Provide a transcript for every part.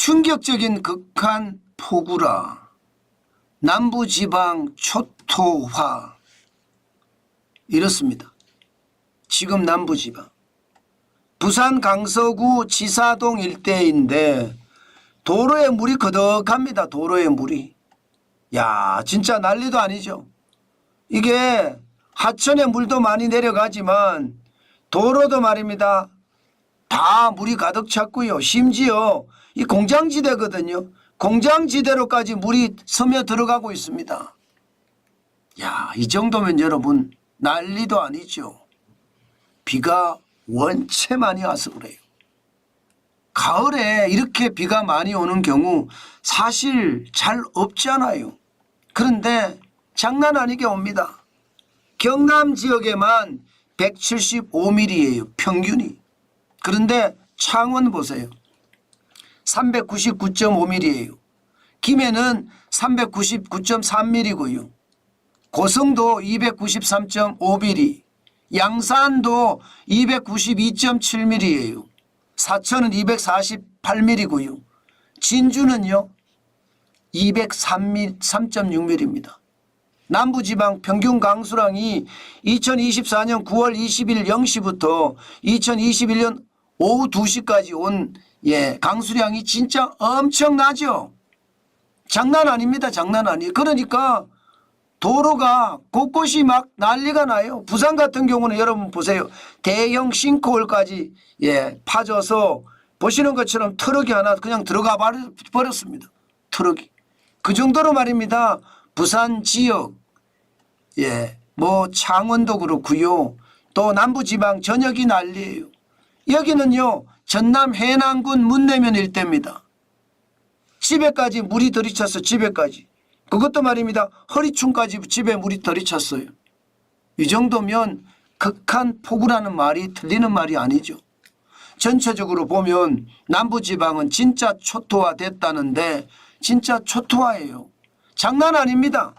충격적인 극한 폭우라. 남부지방 초토화. 이렇습니다. 지금 남부지방 부산 강서구 지사동 일대인데 도로에 물이 거덕합니다. 도로에 물이. 야, 진짜 난리도 아니죠. 이게 하천에 물도 많이 내려가지만 도로도 말입니다. 다 물이 가득 찼고요. 심지어 이 공장지대거든요. 공장지대로까지 물이 스며 들어가고 있습니다. 야, 이 정도면 여러분 난리도 아니죠. 비가 원체 많이 와서 그래요. 가을에 이렇게 비가 많이 오는 경우 사실 잘 없잖아요. 그런데 장난 아니게 옵니다. 경남 지역에만 175mm예요. 평균이. 그런데 창원 보세요. 399.5mm예요. 김해는 399.3mm고요. 고성도 293.5mm, 양산도 292.7mm예요. 사천은 248mm고요. 진주는요 203.6mm입니다. 남부지방 평균 강수량이 2024년 9월 20일 0시부터 2021년 오후 2시까지 온 강수량이 진짜 엄청나죠. 장난 아닙니다. 장난 아니에요. 그러니까 도로가 곳곳이 막 난리가 나요. 부산 같은 경우는 여러분 보세요. 대형 싱크홀까지 파져서 보시는 것처럼 트럭이 하나 그냥 들어가 버렸습니다. 트럭이. 그 정도로 말입니다. 부산 지역 뭐 창원도 그렇고요. 또 남부지방 전역이 난리예요. 여기는요 전남 해남군 문내면 일대입니다. 집에까지 물이 들이찼어. 집에까지. 그것도 말입니다. 허리춤까지 집에 물이 들이찼어요. 이 정도면 극한 폭우라는 말이 틀리는 말이 아니죠. 전체적으로 보면 남부지방은 진짜 초토화 됐다는데 진짜 초토화예요. 장난 아닙니다.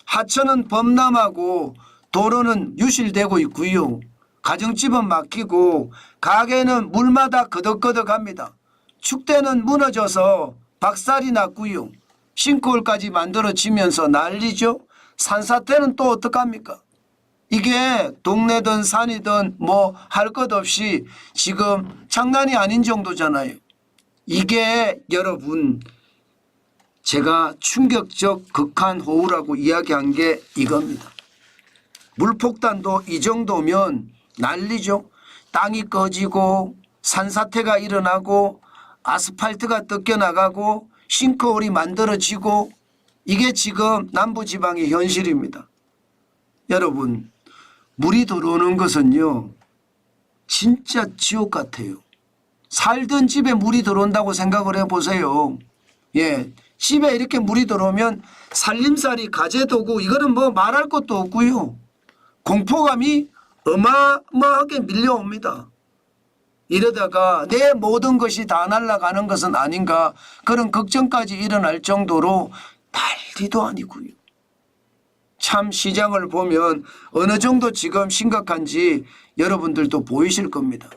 하천은 범람하고 도로는 유실되고 있고요. 가정집은 막히고 가게는 물마다 거덕거덕합니다. 축대는 무너져서 박살이 났고요. 싱크홀까지 만들어지면서 난리죠. 산사태는 또 어떡합니까? 이게 동네든 산이든 뭐 할 것 없이 지금 장난이 아닌 정도잖아요. 이게 여러분 제가 충격적 극한 호우라고 이야기한 게 이겁니다. 물폭탄도 이 정도면 난리죠. 땅이 꺼지고 산사태가 일어나고 아스팔트가 뜯겨나가고 싱크홀이 만들어지고 이게 지금 남부지방의 현실입니다. 여러분 물이 들어오는 것은요 진짜 지옥 같아요. 살던 집에 물이 들어온다고 생각을 해보세요. 집에 이렇게 물이 들어오면 살림살이 가재도구 이거는 뭐 말할 것도 없고요. 공포감이 어마어마하게 밀려옵니다. 이러다가 내 모든 것이 다 날아가는 것은 아닌가 그런 걱정까지 일어날 정도로 난리도 아니고요. 참 시장을 보면 어느 정도 지금 심각한지 여러분들도 보이실 겁니다.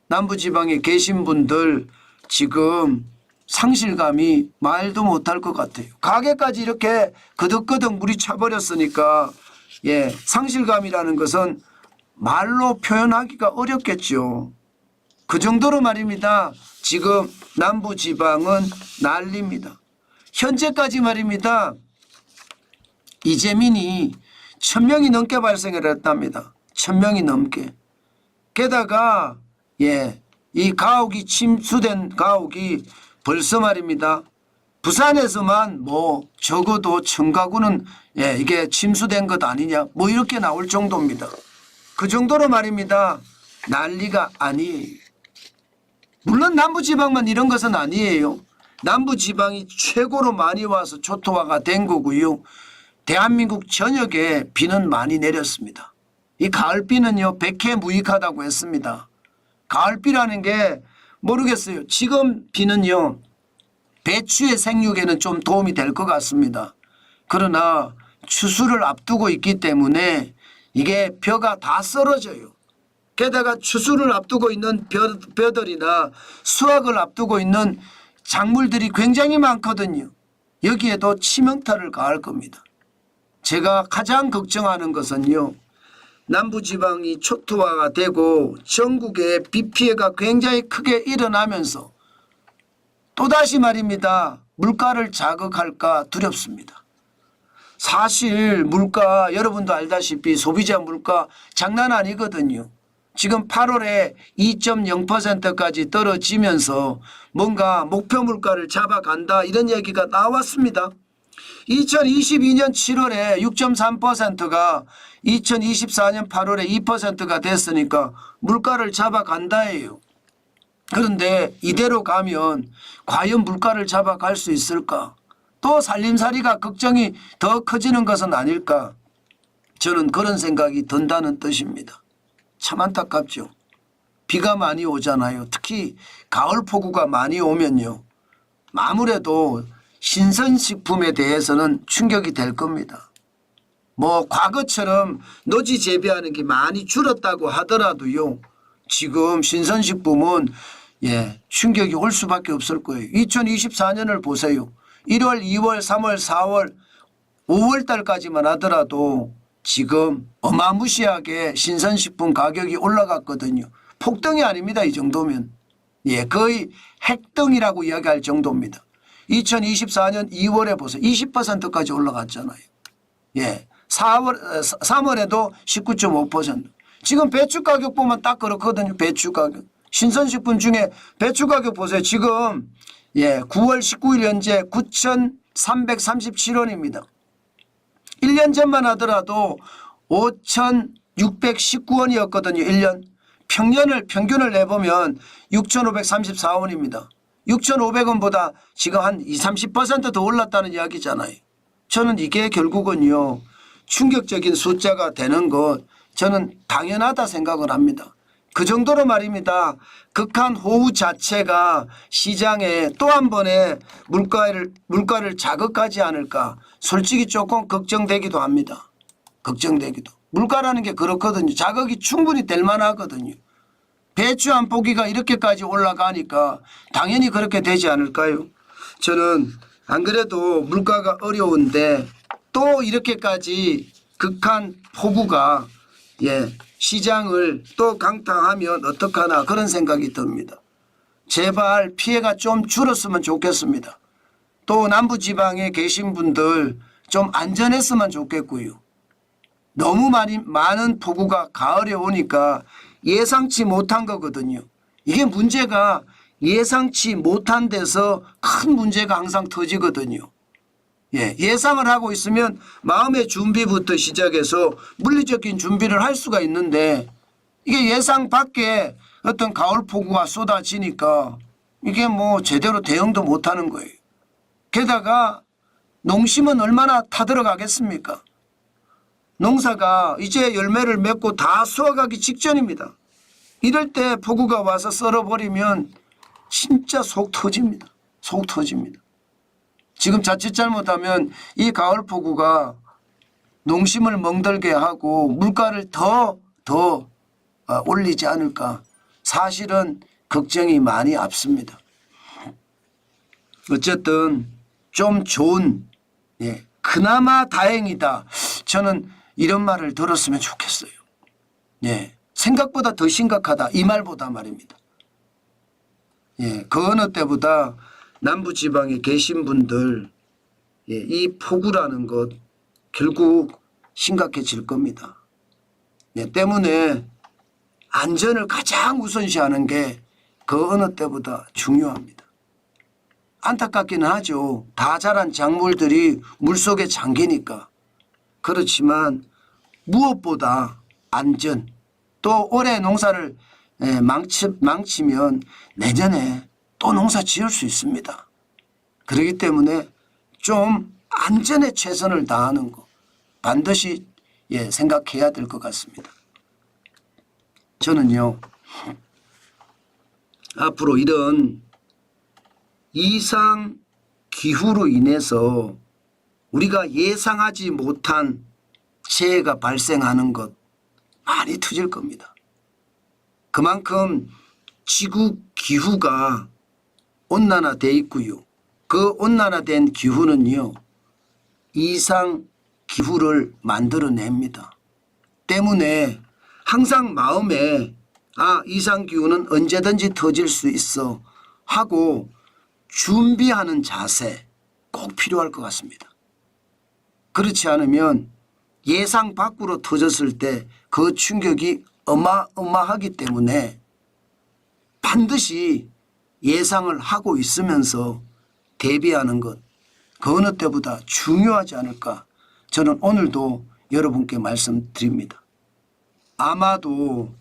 남부지방에 계신 분들 지금 상실감이 말도 못할 것 같아요. 가게까지 이렇게 거덕거덕 물이 차버렸으니까 상실감이라는 것은 말로 표현하기가 어렵겠죠. 그 정도로 말입니다. 지금 남부지방은 난리입니다. 현재까지 말입니다. 이재민이 1000명이 넘게 발생을 했답니다. 1000명이 넘게. 게다가 이 가옥이 침수된 가옥이 벌써 말입니다. 부산에서만 뭐 적어도 청가구는 이게 침수된 것 아니냐 뭐 이렇게 나올 정도입니다. 그 정도로 말입니다. 난리가 아니에요. 물론 남부지방만 이런 것은 아니에요. 남부지방이 최고로 많이 와서 초토화가 된 거고요. 대한민국 전역에 비는 많이 내렸습니다. 이 가을비는요 백해무익하다고 했습니다. 가을비라는 게 모르겠어요. 지금 비는요 배추의 생육에는 좀 도움이 될 것 같습니다. 그러나 추수를 앞두고 있기 때문에 이게 벼가 다 썰어져요. 게다가 추수를 앞두고 있는 벼들이나 수확을 앞두고 있는 작물들이 굉장히 많거든요. 여기에도 치명타를 가할 겁니다. 제가 가장 걱정하는 것은요. 남부지방이 초토화가 되고 전국에 비 피해가 굉장히 크게 일어나면서 또다시 말입니다. 물가를 자극할까 두렵습니다. 사실 물가 여러분도 알다시피 소비자 물가 장난 아니거든요. 지금 8월에 2.0%까지 떨어지면서 뭔가 목표 물가를 잡아간다 이런 얘기가 나왔습니다. 2022년 7월에 6.3%가 2024년 8월에 2%가 됐으니까 물가를 잡아간다예요. 그런데 이대로 가면 과연 물가를 잡아갈 수 있을까? 또 살림살이가 걱정이 더 커지는 것은 아닐까? 저는 그런 생각이 든다는 뜻입니다. 참 안타깝죠. 비가 많이 오잖아요. 특히 가을 폭우가 많이 오면요. 아무래도 신선식품에 대해서는 충격이 될 겁니다. 뭐 과거처럼 노지 재배하는 게 많이 줄었다고 하더라도요. 지금 신선식품은 충격이 올 수밖에 없을 거예요. 2024년을 보세요. 1월, 2월, 3월, 4월, 5월 달까지만 하더라도 지금 어마무시하게 신선식품 가격이 올라갔거든요. 폭등이 아닙니다. 이 정도면. 거의 핵등이라고 이야기할 정도입니다. 2024년 2월에 보세요. 20%까지 올라갔잖아요. 3월에도 19.5%. 지금 배추 가격 보면 딱 그렇거든요. 배추 가격. 신선식품 중에 배추 가격 보세요. 지금 9월 19일 현재 9,337원입니다. 1년 전만 하더라도 5,619원이었거든요. 1년. 평균을 내보면 6,534원입니다. 6,500원보다 지금 한 20, 30% 더 올랐다는 이야기잖아요. 저는 이게 결국은요. 충격적인 숫자가 되는 것 저는 당연하다 생각을 합니다. 그 정도로 말입니다. 극한 호우 자체가 시장에 또 한 번의 물가를 자극하지 않을까 솔직히 조금 걱정되기도 합니다. 걱정되기도. 물가라는 게 그렇거든요. 자극이 충분히 될 만하거든요. 배추 한 포기가 이렇게까지 올라가니까 당연히 그렇게 되지 않을까요? 저는 안 그래도 물가가 어려운데 또 이렇게까지 극한 폭우가 시장을 또 강타하면 어떡하나 그런 생각이 듭니다. 제발 피해가 좀 줄었으면 좋겠습니다. 또 남부지방에 계신 분들 좀 안전했으면 좋겠고요. 너무 많은 폭우가 가을에 오니까 예상치 못한 거거든요. 이게 문제가 예상치 못한 데서 큰 문제가 항상 터지거든요. 예상을 하고 있으면 마음의 준비부터 시작해서 물리적인 준비를 할 수가 있는데 이게 예상 밖에 어떤 가을 폭우가 쏟아지니까 이게 뭐 제대로 대응도 못하는 거예요. 게다가 농심은 얼마나 타들어가겠습니까? 농사가 이제 열매를 맺고 다 수확하기 직전입니다. 이럴 때 폭우가 와서 썰어버리면 진짜 속 터집니다. 속 터집니다. 지금 자칫 잘못하면 이 가을 폭우가 농심을 멍들게 하고 물가를 더 올리지 않을까. 사실은 걱정이 많이 앞섭니다. 어쨌든 좀 좋은 그나마 다행이다. 저는 이런 말을 들었으면 좋겠어요. 생각보다 더 심각하다. 이 말보다 말입니다. 그 어느 때보다 남부지방에 계신 분들 이 폭우라는 것 결국 심각해질 겁니다. 때문에 안전을 가장 우선시하는 게 그 어느 때보다 중요합니다. 안타깝기는 하죠. 다 자란 작물들이 물속에 잠기니까. 그렇지만 무엇보다 안전 또 올해 농사를 망치면 내년에 또 농사 지을 수 있습니다. 그렇기 때문에 좀 안전에 최선을 다하는 거 반드시 생각해야 될 것 같습니다. 저는요. 앞으로 이런 이상 기후로 인해서 우리가 예상하지 못한 재해가 발생하는 것 많이 터질 겁니다. 그만큼 지구 기후가 온난화돼 있고요. 그 온난화된 기후는요, 이상 기후를 만들어냅니다. 때문에 항상 마음에 이상 기후는 언제든지 터질 수 있어 하고 준비하는 자세 꼭 필요할 것 같습니다. 그렇지 않으면 예상 밖으로 터졌을 때 그 충격이 어마어마하기 때문에 반드시 예상을 하고 있으면서 대비하는 것, 그 어느 때보다 중요하지 않을까, 저는 오늘도 여러분께 말씀드립니다. 아마도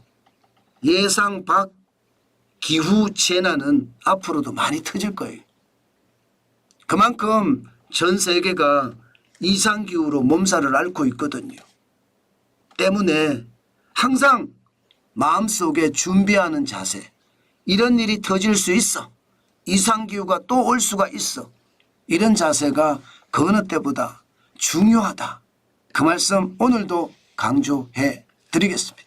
예상 밖 기후 재난은 앞으로도 많이 터질 거예요. 그만큼 전 세계가 이상기후로 몸살을 앓고 있거든요. 때문에 항상 마음속에 준비하는 자세, 이런 일이 터질 수 있어, 이상기후가 또 올 수가 있어, 이런 자세가 그 어느 때보다 중요하다. 그 말씀 오늘도 강조해 드리겠습니다.